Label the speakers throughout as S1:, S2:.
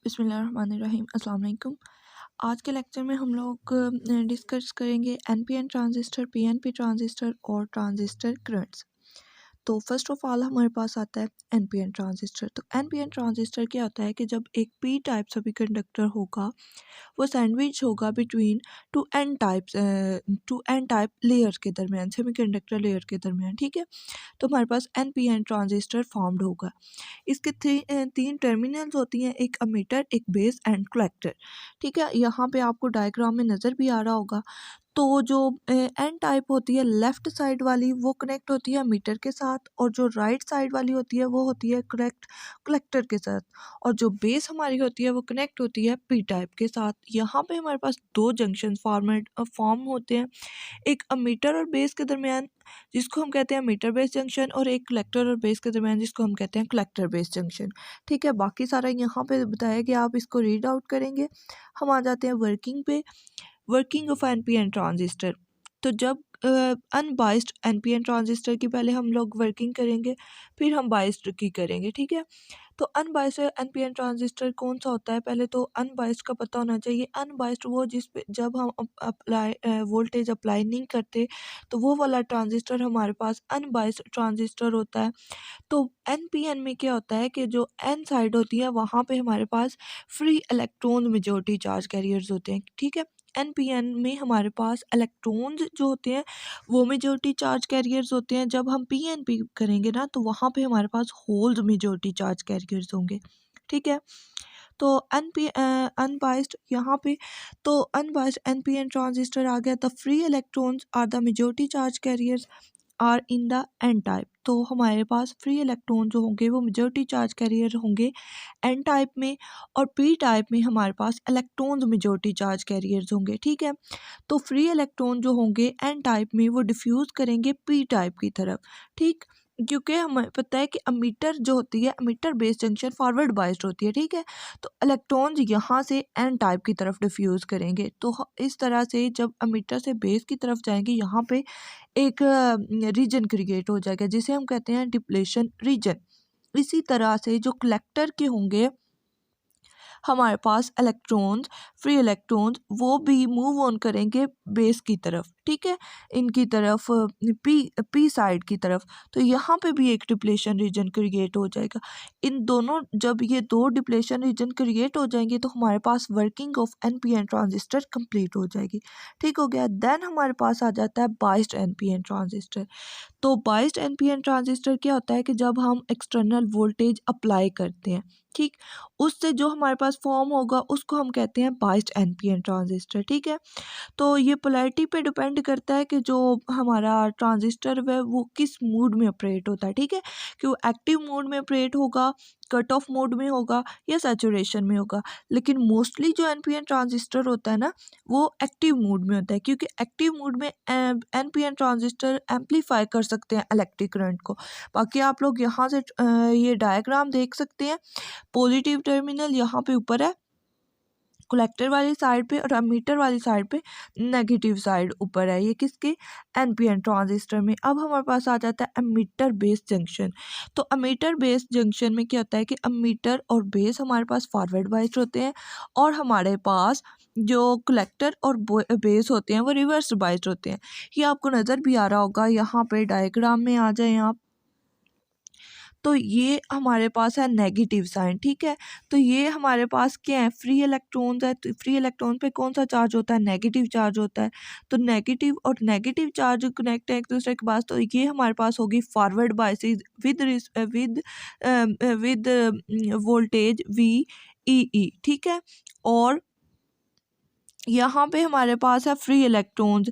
S1: बिस्मिल्लाहिर्रहमानिर्रहीम अस्सलाम वालेकुम। आज के लेक्चर में हम लोग डिस्कस करेंगे एनपीएन ट्रांजिस्टर, पीएनपी ट्रांजिस्टर और ट्रांजिस्टर करंट्स। तो फर्स्ट ऑफ ऑल हमारे पास आता है एनपीएन ट्रांजिस्टर। तो एनपीएन ट्रांजिस्टर क्या होता है कि जब एक पी टाइप सेमीकंडक्टर होगा वो सैंडविच होगा between two N type layer के दरमियान, सेमीकंडक्टर लेयर के दरमियान, ठीक है। तो हमारे पास एनपीएन ट्रांजिस्टर फॉर्म्ड होगा। इसके तीन टर्मिनल्स होती हैं, एक अमीटर, एक बेस एंड कलेक्टर, ठीक है। यहाँ पे आपको डायग्राम में नज़र भी आ रहा होगा। तो जो एन टाइप होती है लेफ़्ट साइड वाली वो कनेक्ट होती है मीटर के साथ, और जो राइट साइड वाली होती है वो होती है कलेक्टर के साथ, और जो बेस हमारी होती है वो कनेक्ट होती है पी टाइप के साथ। यहाँ पे हमारे पास दो जंक्शन फॉर्म होते हैं, एक अमीटर और बेस के दरमियान जिसको हम कहते हैं मीटर बेस जंक्शन, और एक कलेक्टर और बेस के दरमियान जिसको हम कहते हैं कलेक्टर बेस जंक्शन, ठीक है। बाकी सारा यहाँ पे बताया कि आप इसको रीड आउट करेंगे। हम आ जाते हैं वर्किंग पे। Working of NPN transistor. तो जब अनबाइस्ड एनपीएन ट्रांजिस्टर की पहले हम लोग वर्किंग करेंगे, फिर हम बाइस्ड की करेंगे, ठीक है। तो अनबाइस्ड एनपीएन ट्रांजिस्टर कौन सा होता है, पहले तो अनबाइस्ड का पता होना चाहिए। अनबाइस्ड वो जिस पे जब हम अप्लाई वोल्टेज अप्लाई नहीं करते, तो वो वाला ट्रांजिस्टर हमारे पास अनबाइस्ड ट्रांजिस्टर होता है। तो एनपीएन में क्या होता है कि जो एन साइड होती है वहाँ पे हमारे पास free electron majority charge carriers होते हैं, ठीक है। एनपीएन में हमारे पास इलेक्ट्रॉन्स जो होते हैं वो मेजॉरिटी चार्ज कैरियर्स होते हैं। जब हम पीएनपी करेंगे ना तो वहाँ पे हमारे पास होल्स मेजॉरिटी चार्ज कैरियर्स होंगे, ठीक है। तो अनबाइस्ड यहाँ पे, तो अनबाइस्ड एनपीएन ट्रांजिस्टर आ गया। The free electrons are the majority charge carriers are in the N type. तो हमारे पास फ्री इलेक्ट्रॉन जो होंगे वो मेजॉरिटी चार्ज कैरियर होंगे एन टाइप में, और पी टाइप में हमारे पास इलेक्ट्रॉन्स मेजॉरिटी चार्ज कैरियर्स होंगे, ठीक है। तो फ्री इलेक्ट्रॉन जो होंगे एन टाइप में वो डिफ्यूज़ करेंगे पी टाइप की तरफ, ठीक। क्योंकि हमें पता है कि अमीटर जो होती है, ammeter base junction forward biased होती है, ठीक है। तो इलेक्ट्रॉन्स यहाँ से एन टाइप की तरफ डिफ्यूज़ करेंगे। तो इस तरह से जब अमीटर से बेस की तरफ जाएंगे यहाँ पे एक रीजन क्रिएट हो जाएगा जिसे हम कहते हैं डिप्लेशन रीजन। इसी तरह से जो कलेक्टर के होंगे हमारे पास इलेक्ट्रॉन्स, फ्री इलेक्ट्रॉन्स, वो भी मूव ऑन करेंगे बेस की तरफ, ठीक है, इनकी तरफ, पी साइड की तरफ। तो यहाँ पे भी एक डिप्लेशन रीजन क्रिएट हो जाएगा। इन दोनों, जब ये दो डिप्लेशन रीजन क्रिएट हो जाएंगे तो हमारे पास working of NPN transistor complete हो जाएगी, ठीक हो गया। देन हमारे पास आ जाता है बाइस्ड एनपीएन ट्रांजिस्टर। तो बाइस्ड एनपीएन ट्रांजिस्टर क्या होता है कि जब हम एक्सटर्नल वोल्टेज अप्लाई करते हैं, ठीक, उससे जो हमारे पास फॉर्म होगा उसको हम कहते हैं बाइस्ड एनपीएन ट्रांजिस्टर, ठीक है। तो ये पोलैरिटी पे डिपेंड करता है कि जो हमारा ट्रांजिस्टर है वो किस मूड में ऑपरेट होता है, ठीक है। कि वो एक्टिव मोड में ऑपरेट होगा, कट ऑफ मोड में होगा, या सैचुरेशन में होगा। लेकिन मोस्टली जो एनपीएन ट्रांजिस्टर होता है ना वो एक्टिव मोड में होता है, क्योंकि एक्टिव मोड में एनपीएन ट्रांजिस्टर एम्पलीफाई कर सकते हैं इलेक्ट्रिक करंट को। बाकी आप लोग यहाँ से ये डायग्राम देख सकते हैं। पॉजिटिव टर्मिनल यहाँ पे ऊपर है कलेक्टर वाली साइड पे, और अमीटर वाली साइड पे नेगेटिव साइड ऊपर है, ये किसके, एनपीएन ट्रांजिस्टर में। अब हमारे पास आ जाता है अमीटर बेस जंक्शन। तो अमीटर बेस जंक्शन में क्या होता है कि अमीटर और बेस हमारे पास फॉरवर्ड बाइस्ड होते हैं, और हमारे पास जो कलेक्टर और बेस होते हैं वो रिवर्स बाइस्ड होते हैं। ये आपको नज़र भी आ रहा होगा, यहाँ पे डायग्राम में आ जाए आप। तो ये हमारे पास है नेगेटिव साइन, ठीक है। तो ये हमारे पास क्या है, फ्री इलेक्ट्रॉन्स है। तो फ्री इलेक्ट्रॉन पे कौन सा चार्ज होता है, नेगेटिव चार्ज होता है। तो नेगेटिव और नेगेटिव चार्ज कनेक्ट है एक दूसरे के पास। तो ये हमारे पास होगी forward biases with voltage VEE, ठीक है। और यहाँ पे हमारे पास है फ्री इलेक्ट्रॉन्स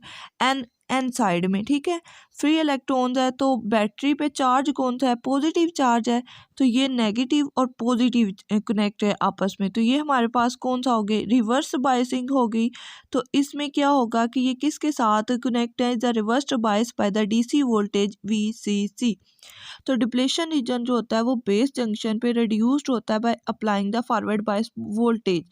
S1: एन साइड में, ठीक है। फ्री इलेक्ट्रॉन्स है तो बैटरी पे चार्ज कौन सा है, पॉजिटिव चार्ज है। तो ये नेगेटिव और पॉजिटिव कनेक्ट है आपस में। तो ये हमारे पास कौन सा हो गया, रिवर्स बायसिंग होगी। तो इसमें क्या होगा कि ये किसके साथ कनेक्ट है, the reverse bias by the DC voltage VCC। तो डिप्लेशन रीजन जो होता है वो बेस जंक्शन पे रिड्यूस्ड होता है by applying the forward bias voltage.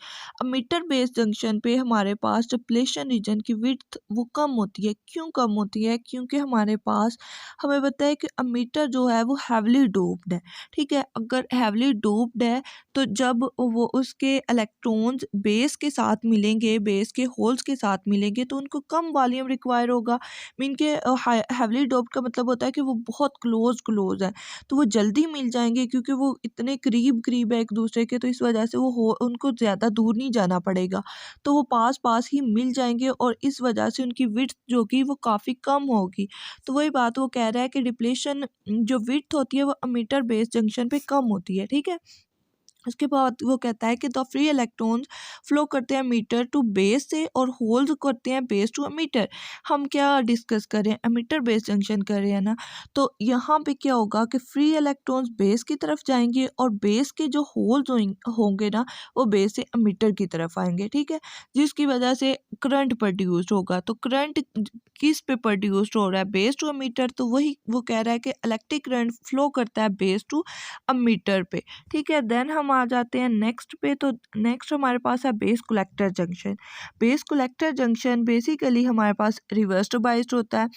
S1: Ammeter base junction पे हमारे पास डिप्लेशन रीजन की विड्थ वो कम होती है। क्यों कम होती है, क्योंकि हमारे हमारे पास, हमें पता है कि अमीटर जो है वो हैवली डोप्ड है, ठीक है। अगर हैवली डोप्ड है तो जब वो उसके इलेक्ट्रॉन्स बेस के साथ मिलेंगे, बेस के होल्स के साथ मिलेंगे, तो उनको कम वॉल्यूम रिक्वायर होगा। मीन के हैवली डोप्ड का मतलब होता है कि वो बहुत क्लोज है, तो वो जल्दी मिल जाएंगे क्योंकि वो इतने करीब है एक दूसरे के, तो इस वजह से उनको ज़्यादा दूर नहीं जाना पड़ेगा, तो वो पास पास ही मिल जाएंगे और इस वजह से उनकी विड्थ जो कि वो काफ़ी कम होगी। तो वही बात वो कह रहा है कि डिप्लेशन जो विड्थ होती है वो अमीटर बेस जंक्शन पे कम होती है, ठीक है। उसके बाद वो कहता है कि द फ्री इलेक्ट्रॉन्स फ्लो करते हैं मीटर टू बेस से और होल्स करते हैं बेस टू एमीटर। हम क्या डिस्कस कर रहे हैं, एमीटर बेस जंक्शन कर रहे हैं ना, तो यहाँ पे क्या होगा कि फ्री इलेक्ट्रॉन्स बेस की तरफ जाएंगे और बेस के जो होल्स होंगे ना वो बेस से एमीटर की तरफ आएंगे, ठीक है, जिसकी वजह से करंट प्रोड्यूस्ड होगा। तो करंट किस पे प्रोड्यूस्ड हो रहा है, बेस टू एमीटर, तो वही वो कह रहा है कि इलेक्ट्रिक करंट फ्लो करता है बेस टू एमीटर पे, ठीक है। देन हम आ जाते हैं नेक्स्ट पे। तो नेक्स्ट हमारे पास है base collector junction. Base collector junction basically हमारे पास रिवर्स्ड बाइस्ड होता है,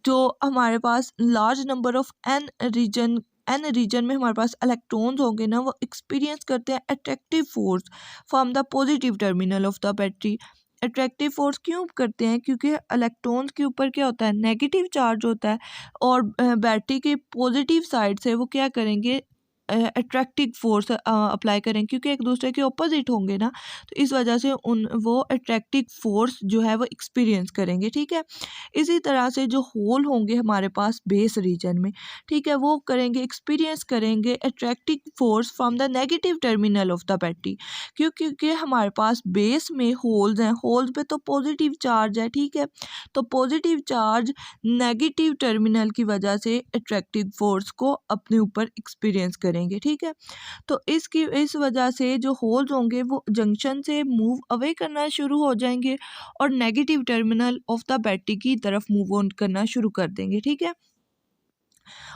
S1: जो हमारे पास large number of N region में हमारे पास इलेक्ट्रॉन्स होंगे ना, वो एक्सपीरियंस करते हैं attractive force from the positive terminal of the battery. Attractive force क्यों करते हैं, क्योंकि इलेक्ट्रॉन्स के ऊपर क्या होता है, नेगेटिव चार्ज होता है, और बैटरी के पॉजिटिव साइड से वो क्या करेंगे, अट्रैक्टिव फोर्स अप्लाई करें, क्योंकि एक दूसरे के ऑपोजिट होंगे ना, तो इस वजह से वो अट्रैक्टिव फोर्स जो है वो एक्सपीरियंस करेंगे, ठीक है। इसी तरह से जो होल होंगे हमारे पास बेस रीजन में, ठीक है, वो करेंगे एक्सपीरियंस करेंगे attractive force from the negative terminal of the battery, क्योंकि हमारे पास बेस में होल्स हैं, होल्स पे तो पॉजिटिव चार्ज है, ठीक है, तो पॉजिटिव चार्ज नेगेटिव टर्मिनल की वजह से अट्रैक्टिव फोर्स को अपने ऊपर एक्सपीरियंस करेंगे, ठीक है। तो इस वजह से जो होल्स होंगे वो जंक्शन से मूव अवे करना शुरू हो जाएंगे और negative terminal of the battery की तरफ मूव ऑन करना शुरू कर देंगे, ठीक है।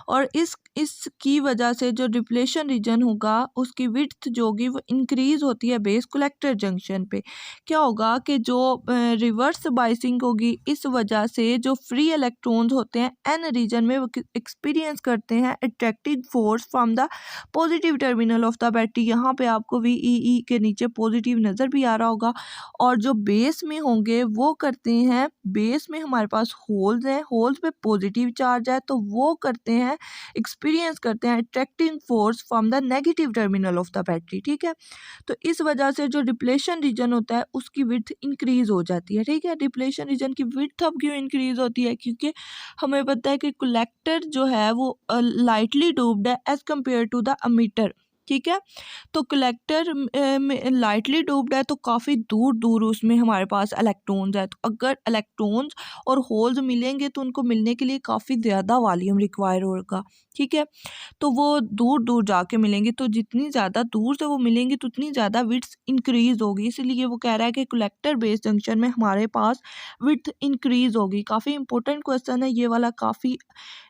S1: और इसकी वजह से जो डिप्लेशन रीजन होगा उसकी विड्थ जो होगी वो इंक्रीज होती है बेस कलेक्टर जंक्शन पे। क्या होगा कि जो रिवर्स बाइसिंग होगी, इस वजह से जो फ्री इलेक्ट्रॉन्स होते हैं एन रीजन में वो एक्सपीरियंस करते हैं attractive force from the positive terminal of the battery. यहाँ पे आपको VEE के नीचे पॉजिटिव नज़र भी आ रहा होगा। और जो बेस में होंगे वो करते हैं, बेस में हमारे पास होल्स हैं, होल्स पे पॉजिटिव चार्ज है, तो वो करते हैं एक्सपीरियंस करते हैं attracting force from the negative terminal of the battery, ठीक है। तो इस वजह से जो डिप्लेशन रीजन होता है उसकी विड्थ इंक्रीज हो जाती है, ठीक है। डिप्लेशन रीजन की विड्थ अब क्यों इंक्रीज होती है, क्योंकि हमें पता है कि कलेक्टर जो है वो लाइटली डोप्ड है as compare to the emitter, ठीक है। तो कलेक्टर में लाइटली डोप्ड है तो काफ़ी दूर दूर उसमें हमारे पास इलेक्ट्रॉन्स है, तो अगर इलेक्ट्रॉन्स और होल्स मिलेंगे तो उनको मिलने के लिए काफ़ी ज़्यादा वॉल्यूम रिक्वायर होगा, ठीक है। तो वो दूर दूर जाके मिलेंगे, तो जितनी ज़्यादा दूर से वो मिलेंगे तो उतनी ज़्यादा विड्थ इंक्रीज होगी, इसलिए वो कह रहा है कि कलेक्टर बेस जंक्शन में हमारे पास विड्थ इंक्रीज होगी। काफ़ी इंपॉर्टेंट क्वेश्चन है ये वाला, काफ़ी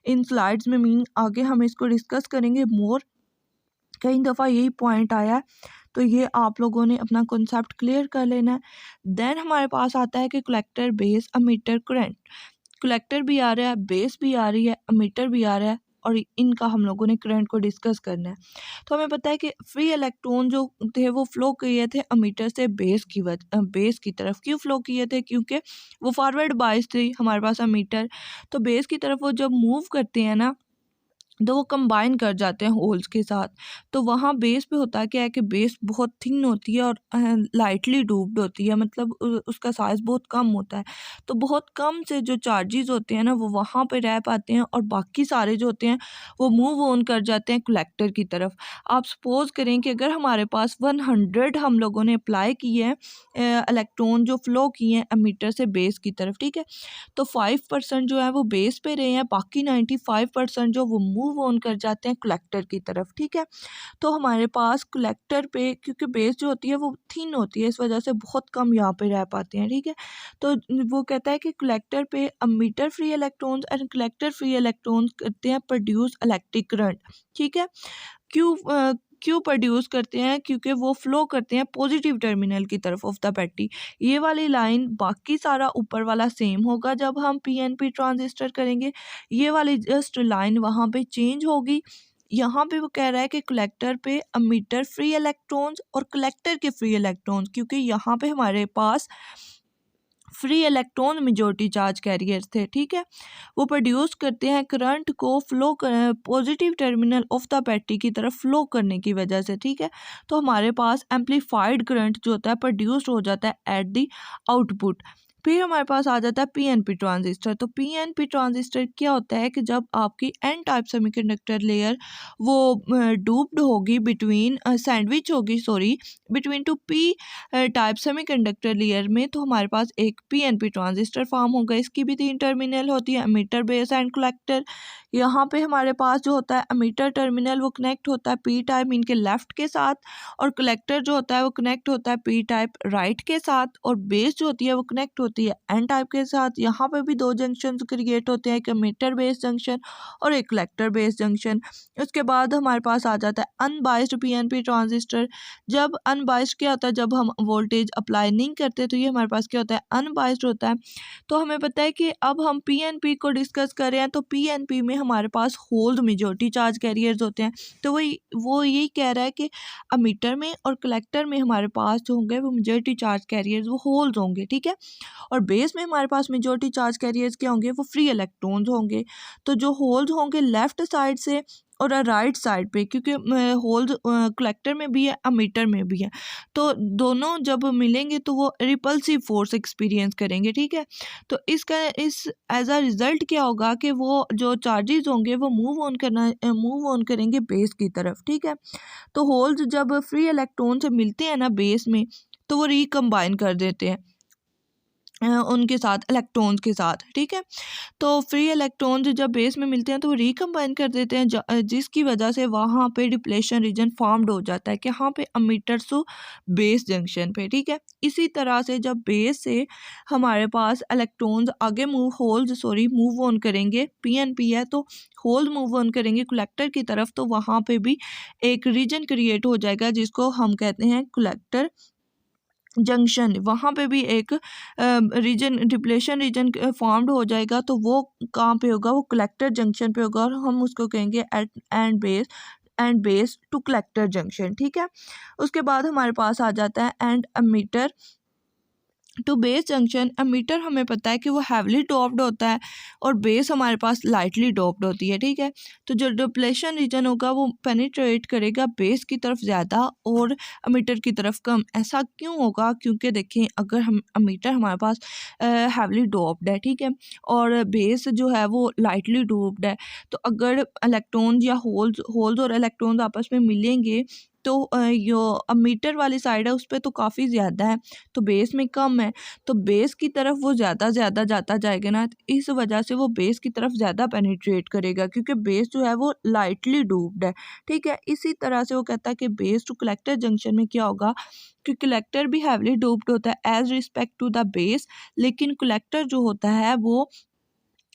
S1: इन स्लाइड्स में मीन आगे हम इसको डिस्कस करेंगे मोर, कई दफ़ा यही पॉइंट आया है, तो ये आप लोगों ने अपना कॉन्सेप्ट क्लियर कर लेना है। देन हमारे पास आता है कि collector base ammeter current. Collector भी आ रहा है, बेस भी आ रही है, अमीटर भी आ रहा है, और इनका हम लोगों ने करंट को डिस्कस करना है। तो हमें पता है कि फ्री इलेक्ट्रॉन जो थे वो फ्लो किए थे अमीटर से बेस की तरफ। क्यों फ्लो किए थे, क्योंकि वो फॉरवर्ड बायस थी हमारे पास अमीटर, तो बेस की तरफ वो जब मूव करते हैं ना तो वो कंबाइन कर जाते हैं होल्स के साथ। तो वहाँ बेस पे होता क्या है कि बेस बहुत थिन होती है और लाइटली डूब्ड होती है, मतलब उसका साइज़ बहुत कम होता है, तो बहुत कम से जो चार्जेस होते हैं ना वो वहाँ पे रह पाते हैं और बाकी सारे जो होते हैं वो मूव ऑन कर जाते हैं कलेक्टर की तरफ। आप सपोज़ करें कि अगर हमारे पास 100 हम लोगों ने अप्लाई किए हैं इलेक्ट्रॉन जो फ्लो किए हैं एमीटर से बेस की तरफ, ठीक है, तो 5% जो है वो बेस पे रहे हैं, बाकी 95% जो वो मूव ऑन कर जाते हैं कलेक्टर की तरफ, ठीक है। तो हमारे पास कलेक्टर पे क्योंकि बेस जो होती है वो थिन होती है, इस वजह से बहुत कम यहाँ पे रह पाते हैं, ठीक है। तो वो कहता है कि कलेक्टर पे ammeter free electrons and collector free electrons करते हैं प्रोड्यूस इलेक्ट्रिक करंट, ठीक है। क्यों क्यों प्रोड्यूस करते हैं? क्योंकि वो फ्लो करते हैं पॉजिटिव टर्मिनल की तरफ ऑफ द बैटरी। ये वाली लाइन बाकी सारा ऊपर वाला सेम होगा जब हम पीएनपी ट्रांजिस्टर करेंगे, ये वाली जस्ट लाइन वहाँ पे चेंज होगी। यहाँ पे वो कह रहा है कि कलेक्टर पे एमिटर फ्री इलेक्ट्रॉन्स और कलेक्टर के फ्री इलेक्ट्रॉन्स, क्योंकि यहाँ पे हमारे पास free electron majority charge carriers थे, ठीक है, वो प्रोड्यूस करते हैं करंट को फ्लो कर positive terminal of the battery की तरफ फ्लो करने की वजह से, ठीक है। तो हमारे पास एम्पलीफाइड करंट जो होता है प्रोड्यूस हो जाता है एट दी आउटपुट। फिर हमारे पास आ जाता है पीएनपी ट्रांजिस्टर। तो पीएनपी ट्रांजिस्टर क्या होता है कि जब आपकी एन टाइप सेमीकंडक्टर लेयर वो डूप्ड होगी बिटवीन सैंडविच होगी sorry between two P type semiconductor layer में, तो हमारे पास एक पीएनपी ट्रांजिस्टर फॉर्म होगा। इसकी भी 3 टर्मिनल होती है, एमिटर बेस एंड कलेक्टर। यहाँ पे हमारे पास जो होता है एमिटर टर्मिनल वो कनेक्ट होता है पी टाइप इनके लेफ्ट के साथ, और कलेक्टर जो होता है वो कनेक्ट होता है पी टाइप राइट के साथ, और बेस जो होती है वो कनेक्ट होती है एन टाइप के साथ। यहाँ पे भी 2 जंक्शन क्रिएट होते हैं, एक एमिटर बेस जंक्शन और एक कलेक्टर बेस जंक्शन। उसके बाद हमारे पास आ जाता है अनबाइस्ड पीएनपी ट्रांजिस्टर। जब अनबाइस्ड क्या होता है, जब हम वोल्टेज अप्लाई नहीं करते तो ये हमारे पास क्या होता है, अनबाइस्ड होता है। तो हमें पता है कि अब हम पीएनपी को डिस्कस कर रहे हैं, तो पीएनपी में हमारे पास होल्ड मेजॉरिटी चार्ज कैरियर्स होते हैं। तो वो यही कह रहा है कि एमिटर में और कलेक्टर में हमारे पास जो होंगे वो मेजॉरिटी चार्ज कैरियर्स वो होल्ड होंगे, ठीक है। और बेस में हमारे पास मेजॉरिटी चार्ज कैरियर्स क्या होंगे, वो फ्री इलेक्ट्रॉन्स होंगे। तो जो होल्ड होंगे लेफ्ट साइड से और राइट साइड पे, क्योंकि होल्ड कलेक्टर में भी है एमिटर में भी है, तो दोनों जब मिलेंगे तो वो रिपल्सिव फोर्स एक्सपीरियंस करेंगे, ठीक है। तो इसका इस एज अ रिजल्ट क्या होगा कि वो जो चार्जेस होंगे वो मूव ऑन करेंगे बेस की तरफ, ठीक है। तो होल्स जब फ्री इलेक्ट्रॉन से मिलते हैं ना बेस में, तो वो रिकम्बाइन कर देते हैं उनके साथ इलेक्ट्रॉन्स के साथ, ठीक है। तो फ्री इलेक्ट्रॉन्स जब बेस में मिलते हैं तो वो रिकम्बाइन कर देते हैं, जिसकी वजह से वहाँ पे डिप्लेशन रीजन फॉर्म्ड हो जाता है कि यहाँ पे एमिटर टू बेस जंक्शन पे, ठीक है। इसी तरह से जब बेस से हमारे पास इलेक्ट्रॉन्स आगे मूव ऑन करेंगे, पीएनपी है तो होल्ड मूव ऑन करेंगे कलेक्टर की तरफ, तो वहाँ पे भी एक रीजन क्रिएट हो जाएगा जिसको हम कहते हैं कलेक्टर जंक्शन। वहाँ पे भी एक रीजन डिप्लेशन रीजन फॉर्म्ड हो जाएगा, तो वो कहाँ पे होगा, वो कलेक्टर जंक्शन पे होगा, और हम उसको कहेंगे and base to collector junction, ठीक है। उसके बाद हमारे पास आ जाता है and emitter to base junction. Emitter हमें पता है कि वो हैवली डोप्ड होता है और बेस हमारे पास लाइटली डोप्ड होती है, ठीक है। तो जो डिप्लेशन रीजन होगा वो पेनिट्रेट करेगा बेस की तरफ ज़्यादा और एमिटर की तरफ कम। ऐसा क्यों होगा? क्योंकि देखें, अगर हम एमिटर हमारे पास हैवली डोप्ड है, ठीक है, और बेस जो है वो लाइटली डोप्ड है, तो अगर इलेक्ट्रॉन्स या होल्स और इलेक्ट्रॉन्स आपस में मिलेंगे तो जो एमिटर वाली साइड है उस पर तो काफ़ी ज़्यादा है, तो बेस में कम है, तो बेस की तरफ वो ज़्यादा जाता जाएगा ना, इस वजह से वो बेस की तरफ ज़्यादा पेनिट्रेट करेगा, क्योंकि बेस जो है वो लाइटली डूप्ड है, ठीक है। इसी तरह से वो कहता है कि बेस टू कलेक्टर जंक्शन में क्या होगा कि कलेक्टर भी हैवली डूप्ड होता है as respect to the base, लेकिन कलेक्टर जो होता है वो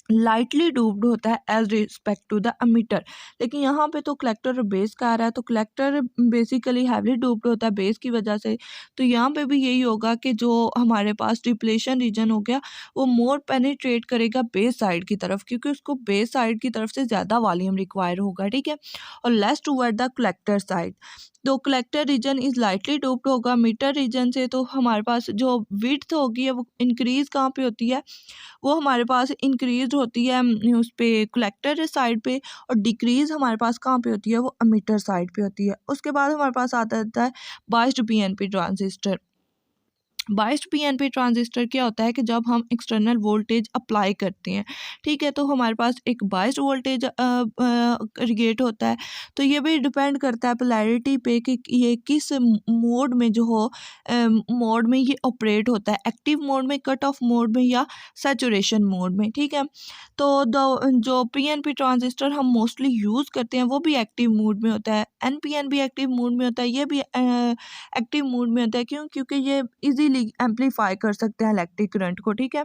S1: लाइटली डूब्ड होता है as respect to the emitter. लेकिन यहाँ पे तो कलेक्टर और बेस का आ रहा है, तो कलेक्टर बेसिकली हैवली डूब्ड होता है बेस की वजह से, तो यहाँ पे भी यही होगा कि जो हमारे पास डिप्लेशन रीजन हो गया वो मोर पेनिट्रेट करेगा बेस साइड की तरफ, क्योंकि उसको बेस साइड की तरफ से ज़्यादा वॉल्यूम रिक्वायर होगा, ठीक है, और less toward the collector side. तो collector region is lightly doped होगा मीटर रीजन से, तो हमारे पास जो विड्थ होगी है वो इंक्रीज कहाँ पे होती है, वो हमारे पास इंक्रीज होती है उस पे कलेक्टर साइड पे, और डिक्रीज हमारे पास कहाँ पे होती है, वो एमिटर साइड पे होती है। उसके बाद हमारे पास आता है biased PNP transistor. Biased PNP transistor क्या होता है कि जब हम एक्सटर्नल वोल्टेज अप्लाई करते हैं, ठीक है, तो हमारे पास एक बाइस्ड वोल्टेज क्रिएट होता है। तो ये भी डिपेंड करता है पोलैरिटी पे कि ये किस मोड में जो हो मोड में ये ऑपरेट होता है, एक्टिव मोड में, कट ऑफ मोड में, या सैचुरेशन मोड में, ठीक है। तो जो पीएनपी ट्रांजिस्टर हम मोस्टली यूज़ करते हैं वो भी एक्टिव मोड में होता है, एनपीएन भी एक्टिव मोड में होता है, ये भी एक्टिव मोड में होता है। क्यों? क्योंकि ये इजीली एम्पलीफाई कर सकते हैं इलेक्ट्रिक करंट को, ठीक है।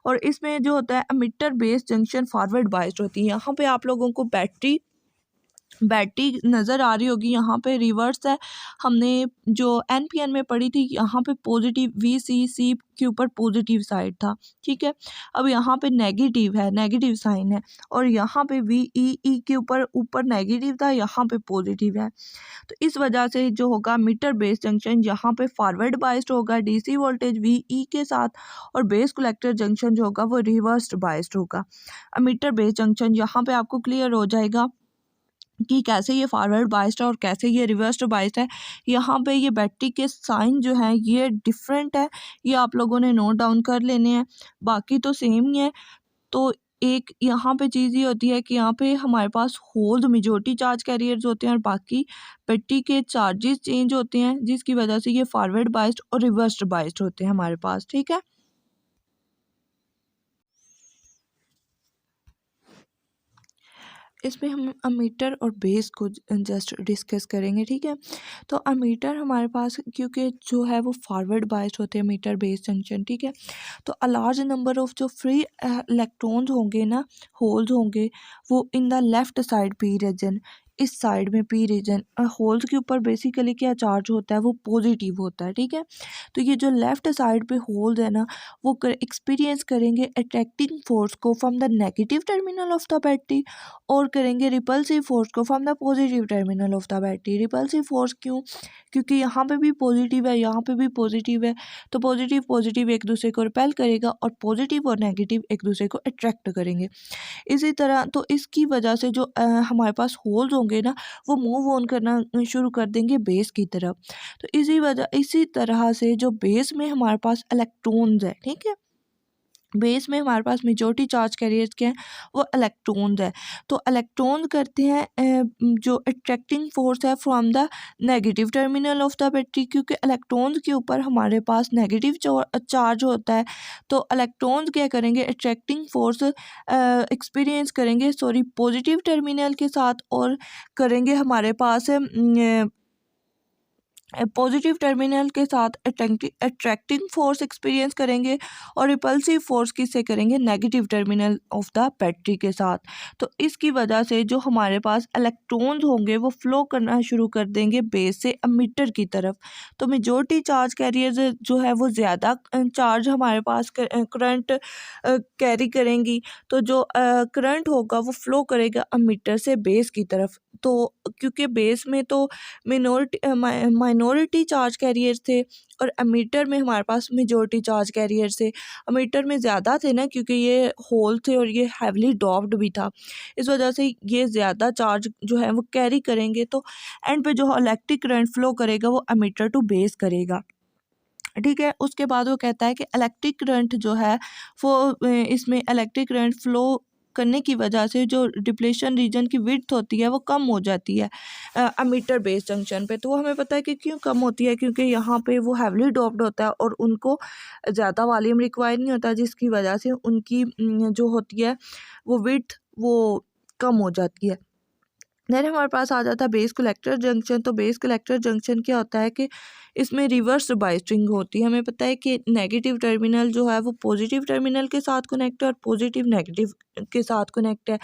S1: और इसमें जो होता है emitter base junction forward biased होती है। यहाँ पे आप लोगों को बैटरी बैटरी नज़र आ रही होगी, यहाँ पे रिवर्स है। हमने जो एनपीएन में पढ़ी थी, यहाँ पे पॉजिटिव वीसीसी के ऊपर पॉजिटिव साइड था, ठीक है। अब यहाँ पे नेगेटिव है, नेगेटिव साइन है, और यहाँ पे वीईई के ऊपर नेगेटिव था, यहाँ पे पॉजिटिव है। तो इस वजह से जो होगा मीटर बेस जंक्शन यहाँ पे फॉरवर्ड बाइस्ड होगा डीसी वोल्टेज वीई के साथ, और बेस कलेक्टर जंक्शन जो होगा वो रिवर्स्ड बाइस्ड होगा। मीटर बेस जंक्शन यहाँ पे आपको क्लियर हो जाएगा कि कैसे ये फॉरवर्ड बाइस्ड है और कैसे ये रिवर्स्ड बाइस्ड है। यहाँ पे ये बैटरी के साइन जो हैं ये डिफरेंट है, ये आप लोगों ने नोट डाउन कर लेने हैं, बाकी तो सेम ही है। तो एक यहाँ पे चीज़ ये होती है कि यहाँ पे हमारे पास होल्ड मेजॉरिटी चार्ज कैरियर्स होते हैं और बाकी बैटरी के चार्जेस चेंज होते हैं, जिसकी वजह से ये फॉरवर्ड बाइस्ड और रिवर्स्ड बाइस्ड होते हैं हमारे पास, ठीक है। इसमें हम अमीटर और बेस को जस्ट डिस्कस करेंगे, ठीक है। तो अमीटर हमारे पास क्योंकि जो है वो फॉरवर्ड बाइस्ड होते हैं मीटर बेस जंक्शन, ठीक है। तो अ लार्ज नंबर ऑफ जो फ्री इलेक्ट्रॉन्स होंगे ना, होल्स होंगे, वो in the left side P region, इस साइड में पी रीजन, होल्स के ऊपर बेसिकली क्या चार्ज होता है, वो पॉजिटिव होता है, ठीक है। तो ये जो लेफ्ट साइड पे होल्स है ना, वो एक्सपीरियंस करेंगे अट्रैक्टिंग फोर्स को from the negative terminal of the battery, और करेंगे रिपल्सिव फोर्स को from the positive terminal of the battery. Repulsive force क्यों? क्योंकि यहाँ पे भी पॉजिटिव है, यहाँ पे भी पॉजिटिव है, तो पॉजिटिव पॉजिटिव एक दूसरे को रिपेल करेगा और पॉजिटिव और नेगेटिव एक दूसरे को अट्रैक्ट करेंगे। इसी तरह तो इसकी वजह से जो हमारे पास होल्स होंगे ना, वो मूव ऑन करना शुरू कर देंगे बेस की तरफ। तो इसी तरह से जो बेस में हमारे पास इलेक्ट्रॉन्स है, ठीक है, बेस में हमारे पास मेजॉरिटी चार्ज कैरियर्स के हैं, वो इलेक्ट्रॉन्स है। तो इलेक्ट्रॉन करते हैं जो अट्रैक्टिंग फोर्स है from the negative terminal of the battery, क्योंकि इलेक्ट्रॉन्स के ऊपर हमारे पास नेगेटिव चार्ज होता है। तो इलेक्ट्रॉन्स क्या करेंगे, अट्रैक्टिंग फोर्स एक्सपीरियंस करेंगे पॉजिटिव टर्मिनल के साथ, और करेंगे हमारे पास पॉजिटिव टर्मिनल के साथ अट्रैक्टिंग फोर्स एक्सपीरियंस करेंगे, और रिपल्सिव फोर्स किससे करेंगे, negative terminal of the battery के साथ। तो इसकी वजह से जो हमारे पास इलेक्ट्रॉन्स होंगे वो फ्लो करना शुरू कर देंगे बेस से एमिटर की तरफ। तो मेजॉरिटी चार्ज कैरियर्स जो है वो ज़्यादा चार्ज हमारे पास करंट कैरी करेंगी, तो जो करंट होगा वो फ्लो करेगा एमिटर से बेस की तरफ। तो क्योंकि बेस में तो माइनॉरिटी चार्ज कैरियर थे और एमीटर में हमारे पास मेजॉरिटी चार्ज कैरियर थे। एमीटर में ज़्यादा थे ना, क्योंकि ये होल थे और ये हैवली डॉप्ड भी था, इस वजह से ये ज़्यादा चार्ज जो है वो कैरी करेंगे। तो एंड पे जो इलेक्ट्रिक करंट फ्लो करेगा वो एमीटर टू बेस करेगा, ठीक है। उसके बाद वो कहता है कि इलेक्ट्रिक करंट जो है वो इसमें इलेक्ट्रिक करंट फ्लो करने की वजह से जो डिप्लेशन रीजन की विड्थ होती है वो कम हो जाती है एमीटर बेस जंक्शन पे। तो हमें पता है कि क्यों कम होती है, क्योंकि यहाँ पे वो हैवली डॉप्ड होता है और उनको ज़्यादा वॉल्यूम रिक्वायर नहीं होता, जिसकी वजह से उनकी जो होती है वो विड्थ वो कम हो जाती है। देन हमारे पास आ जाता है बेस कलेक्टर जंक्शन। तो बेस कलेक्टर जंक्शन क्या होता है कि इसमें रिवर्स बाइस्टिंग होती है। हमें पता है कि नेगेटिव टर्मिनल जो है वो पॉजिटिव टर्मिनल के साथ कनेक्ट है और पॉजिटिव नेगेटिव के साथ कनेक्ट है।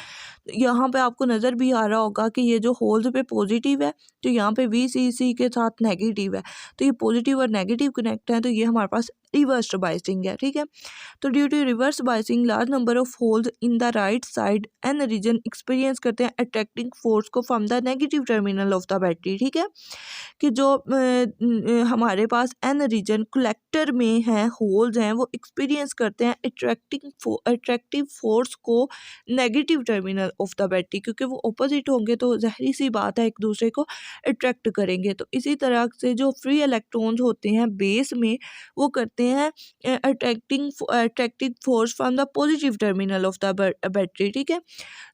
S1: यहाँ पे आपको नज़र भी आ रहा होगा कि ये जो होल्स पे पॉजिटिव है, तो यहाँ पे वीसीसी के साथ नेगेटिव है, तो ये पॉजिटिव और नेगेटिव कनेक्ट है, तो ये हमारे पास रिवर्स बाइसिंग है, ठीक है। तो due to reverse biasing large number of holes in the right side and region experience करते हैं अट्रैक्टिंग फोर्स को from the negative terminal of the battery, ठीक है। कि जो हमारे पास एन रीजन कलेक्टर में है, होल्स हैं, वो एक्सपीरियंस करते हैं अट्रैक्टिव फोर्स को negative terminal of the battery, क्योंकि वो ऑपोजिट होंगे तो ज़ाहिर सी बात है एक दूसरे को अट्रैक्ट करेंगे। तो इसी तरह से जो फ्री इलेक्ट्रॉन्स होते हैं बेस में, वो करते हैं attractive force from the positive terminal of the battery, ठीक है।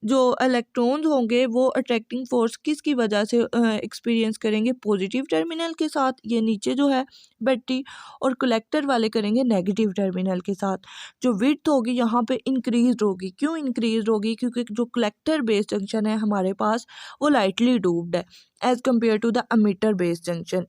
S1: जो इलेक्ट्रॉन्स होंगे वो अट्रैक्टिंग फोर्स किसकी वजह से एक्सपीरियंस करेंगे, पॉजिटिव टर्मिनल के साथ, ये नीचे जो है बैटरी, और कलेक्टर वाले करेंगे नेगेटिव टर्मिनल के साथ। जो विड्थ होगी यहाँ पे इंक्रीज होगी। क्यों इंक्रीज होगी? क्योंकि जो कलेक्टर बेस जंक्शन है हमारे पास वो लाइटली डूब्ड है as compare to the emitter base junction,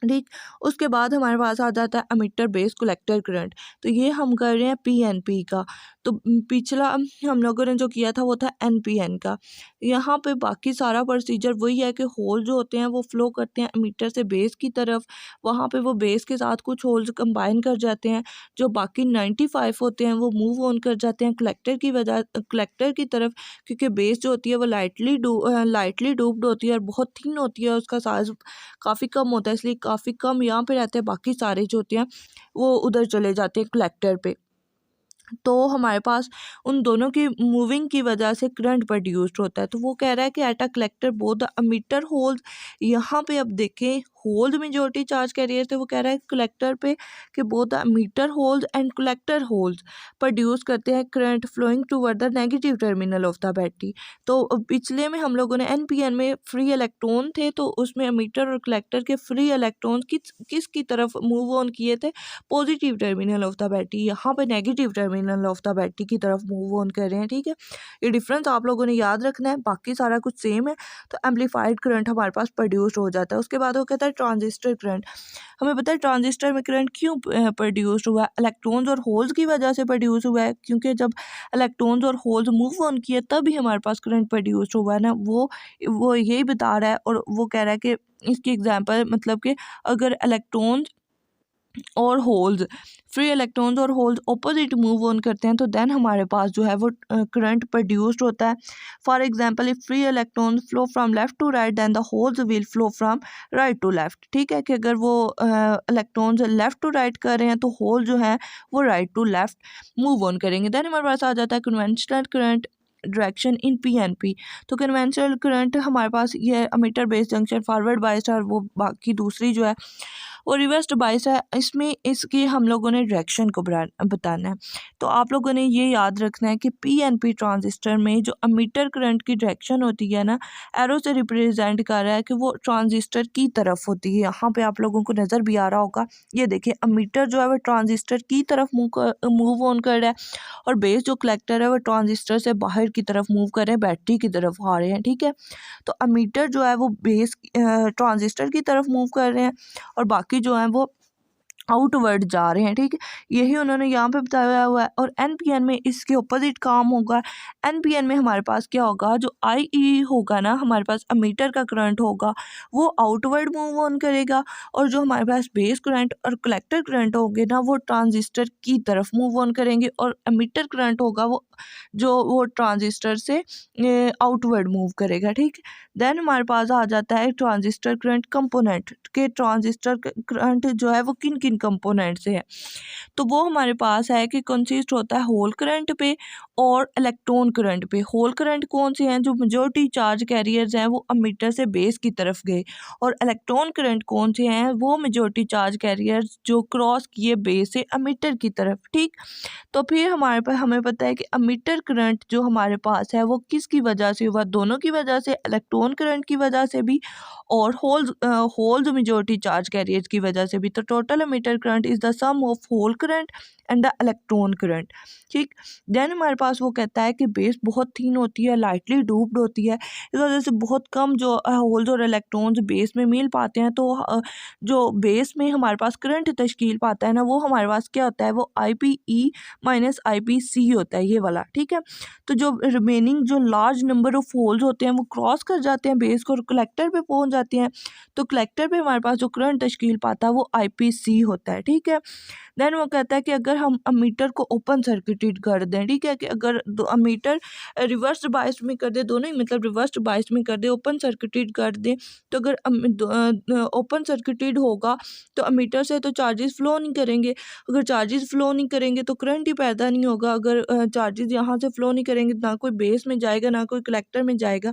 S1: ठीक। उसके बाद हमारे पास आ जाता है एमिटर बेस कलेक्टर करंट। तो ये हम कर रहे हैं पीएनपी का। तो पिछला हम लोगों ने जो किया था वो था एनपीएन का। यहाँ पे बाकी सारा प्रोसीजर वही है कि होल जो होते हैं वो फ्लो करते हैं एमीटर से बेस की तरफ, वहाँ पे वो बेस के साथ कुछ होल्स कंबाइन कर जाते हैं, जो बाकी 95 होते हैं वो मूव ऑन कर जाते हैं कलेक्टर की तरफ, क्योंकि बेस जो होती है वो लाइटली डूब्ड होती है और बहुत थिन होती है, उसका साइज काफ़ी कम होता है, इसलिए काफ़ी कम यहाँ पे रहते हैं, बाकी सारे जो होते हैं वो उधर चले जाते हैं कलेक्टर पे। तो हमारे पास उन दोनों की मूविंग की वजह से करंट प्रोड्यूस्ड होता है। तो वो कह रहा है कि at a collector both the emitter holes, यहाँ पे अब देखें होल्ड मेजॉरिटी चार्ज कैरियर थे, वो कह रहा है कलेक्टर पे कि both the emitter holes and collector holes produce करते हैं current flowing toward the negative terminal of the battery. तो पिछले में हम लोगों ने एनपीएन में फ्री इलेक्ट्रॉन थे, तो उसमें एमीटर और कलेक्टर के फ्री इलेक्ट्रॉन किसकी तरफ मूव ऑन किए थे, positive terminal of the battery, यहाँ पे negative terminal of the battery की तरफ मूव ऑन कर रहे हैं। ठीक है, ये डिफरेंस आप लोगों ने याद रखना है, बाकी सारा कुछ सेम है। तो एम्पलीफाइड करंट हमारे पास प्रोड्यूस्ड हो जाता है। उसके बाद वो कहता है ट्रांजिस्टर करंट। हमें पता है ट्रांजिस्टर में करंट क्यों प्रोड्यूस्ड हुआ है, इलेक्ट्रॉन्स और होल्स की वजह से प्रोड्यूस हुआ है, क्योंकि जब इलेक्ट्रॉन्स और होल्स मूव ऑन किए तभी हमारे पास करंट प्रोड्यूस्ड हुआ है ना, वो यही बता रहा है। और वो कह रहा है कि इसकी एग्जांपल मतलब कि अगर इलेक्ट्रॉन्स और होल्स फ्री इलेक्ट्रॉन्स और होल्स ऑपोजिट मूव ऑन करते हैं तो देन हमारे पास जो है वो करंट प्रोड्यूस्ड होता है। For example if free electrons flow from left to right then the holes will flow from right to left. ठीक है, कि अगर वो इलेक्ट्रॉन्स लेफ्ट टू राइट कर रहे हैं तो होल जो है वो right to left move on करेंगे। देन हमारे पास आ जाता है conventional current direction in PNP. तो कन्वेंशनल करंट हमारे पास ये emitter base junction forward bias और वो बाकी दूसरी जो है वो रिवर्स्ड बायस है। इसमें इसकी हम लोगों ने डायरेक्शन को बताना है। तो आप लोगों ने ये याद रखना है कि पीएनपी ट्रांजिस्टर में जो एमीटर करंट की डायरेक्शन होती है ना, एरो से रिप्रेजेंट कर रहा है कि वो ट्रांजिस्टर की तरफ होती है। यहाँ पे आप लोगों को नज़र भी आ रहा होगा, ये देखिए एमीटर जो है वो ट्रांजिस्टर की तरफ मूव ऑन कर रहा है और बेस जो कलेक्टर है वो ट्रांजिस्टर से बाहर की तरफ मूव कर रहे हैं, बैटरी की तरफ आ रहे हैं। ठीक है, तो एमीटर जो है वो बेस ट्रांजिस्टर की तरफ मूव कर रहे हैं और बाकी जो है वो आउटवर्ड जा रहे हैं। ठीक है, यही उन्होंने यहाँ पे बताया हुआ है। और एनपीएन में इसके अपोजिट काम होगा। एनपीएन में हमारे पास क्या होगा, जो आई होगा ना, हमारे पास एमीटर का करंट होगा वो आउटवर्ड मूव ऑन करेगा और जो हमारे पास बेस करंट और कलेक्टर करंट होंगे ना वो ट्रांजिस्टर की तरफ मूव ऑन करेंगे और एमीटर करंट होगा वो ट्रांजिस्टर से आउटवर्ड मूव करेगा। ठीक, देन हमारे पास आ जाता है ट्रांजिस्टर करंट कंपोनेंट के ट्रांजिस्टर करंट जो है वो किन किन कंपोनेंट से है। तो वो हमारे पास है कि कंसिस्ट होता है होल करंट पे और इलेक्ट्रॉन करंट पे। होल करंट कौन से हैं, जो मेजॉरिटी चार्ज कैरियर्स हैं वो एमीटर से बेस की तरफ गए, और इलेक्ट्रॉन करंट कौन से हैं, वो मेजॉरिटी चार्ज कैरियर्स जो क्रॉस किए बेस से एमीटर की तरफ। ठीक, तो फिर हमारे पास हमें पता है कि एमीटर करंट जो हमारे पास है वो किसकी वजह से हुआ, दोनों की वजह से, इलेक्ट्रॉन करंट की वजह से भी और होल्स मेजॉरिटी चार्ज कैरियर्स की वजह से भी। तो total emitter current is the sum of hole current and the electron current. ठीक, देन हमारे पास वो कहता है कि बेस बहुत थिन होती है, लाइटली डूब्ड होती है, इस वजह से बहुत कम जो होल्स और इलेक्ट्रॉन्स बेस में मिल पाते हैं। तो जो बेस में हमारे पास करंट तश्कील पाता है ना, वो हमारे पास क्या होता है, वो IPE माइनस IPC होता है, ये वाला। ठीक है, तो जो रिमेनिंग जो लार्ज नंबर ऑफ होल्स होते हैं वो क्रॉस कर जाते हैं बेस को और कलेक्टर पे पहुंच जाते हैं। तो कलेक्टर पे हमारे पास जो करंट तश्कील पाता है वो IPC होता है। ठीक है, देन वो कहता है कि अगर हम अमीटर को ओपन सर्किटेड कर दें, ठीक है, कि अगर अमीटर रिवर्स बायस में कर दे, दोनों ही मतलब रिवर्स बायस में कर दे, ओपन सर्किटेड कर दें, तो अगर ओपन सर्किटेड होगा तो अमीटर से तो चार्जेस फ्लो नहीं करेंगे। अगर चार्जेस फ्लो नहीं करेंगे तो करंट ही पैदा नहीं होगा। अगर चार्जेस यहाँ से फ्लो नहीं करेंगे ना कोई बेस में जाएगा ना कोई कलेक्टर में जाएगा,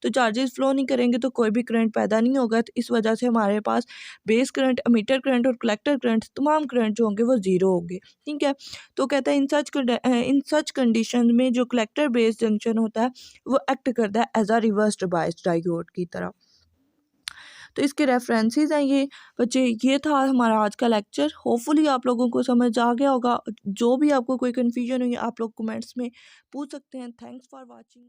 S1: तो चार्जेस फ्लो नहीं करेंगे तो कोई भी करंट पैदा नहीं होगा। तो इस वजह से हमारे पास बेस करंट, एमीटर करंट और कलेक्टर करंट तमाम करंट जो होंगे वो ज़ीरो होंगे। ठीक है, तो कहता है इन सच कंडीशन में जो कलेक्टर बेस जंक्शन होता है वो एक्ट करता है as a reversed biased diode की तरह। तो इसके रेफरेंसेस हैं ये बच्चे। ये था हमारा आज का लेक्चर। होपफुली आप लोगों को समझ आ गया होगा। जो भी आपको कोई कन्फ्यूजन हुई आप लोग कमेंट्स में पूछ सकते हैं। Thanks for watching.